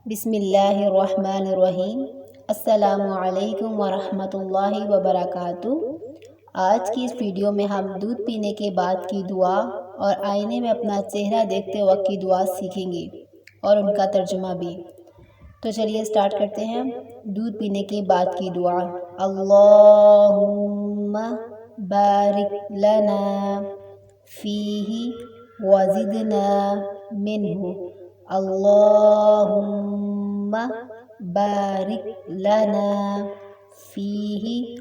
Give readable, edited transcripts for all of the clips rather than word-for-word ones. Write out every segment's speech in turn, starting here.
بسم اللہ الرحمن الرحیم۔ السلام علیکم ورحمۃ اللہ وبرکاتہ۔ آج کی اس ویڈیو میں ہم دودھ پینے کے بعد کی دعا اور آئینے میں اپنا چہرہ دیکھتے وقت کی دعا سیکھیں گے اور ان کا ترجمہ بھی۔ تو چلیے سٹارٹ کرتے ہیں۔ دودھ پینے کے بعد کی دعا۔ اللہم بارک لنا فیہ وزدنا منہ۔ اللہم بارک لنا فیہ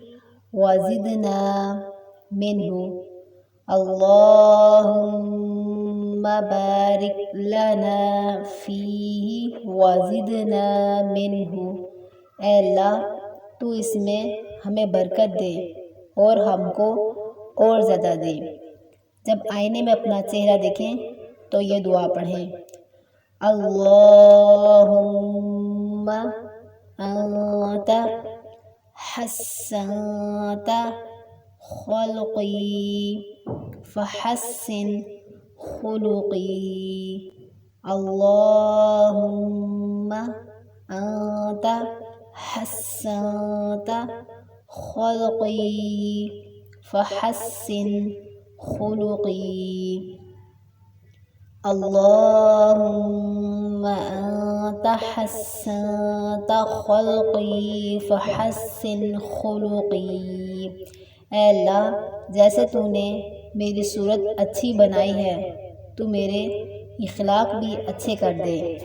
وزدنا منہ۔ اللہم بارک لنا فیہ وزدنا منہ۔ اے اللہ تو اس میں ہمیں برکت دے اور ہم کو اور زیادہ دے۔ جب آئینے میں اپنا چہرہ دیکھیں تو یہ دعا پڑھیں۔ اللہم انت حسنت خلقی فحسن خلقی۔ اللہم انت حسنت خلقی فحسن خلقی۔ اللہم انت حسنت خلقی فحسن خلقی۔ اے اللہ جیسے تو نے میری صورت اچھی بنائی ہے تو میرے اخلاق بھی اچھے کر دے۔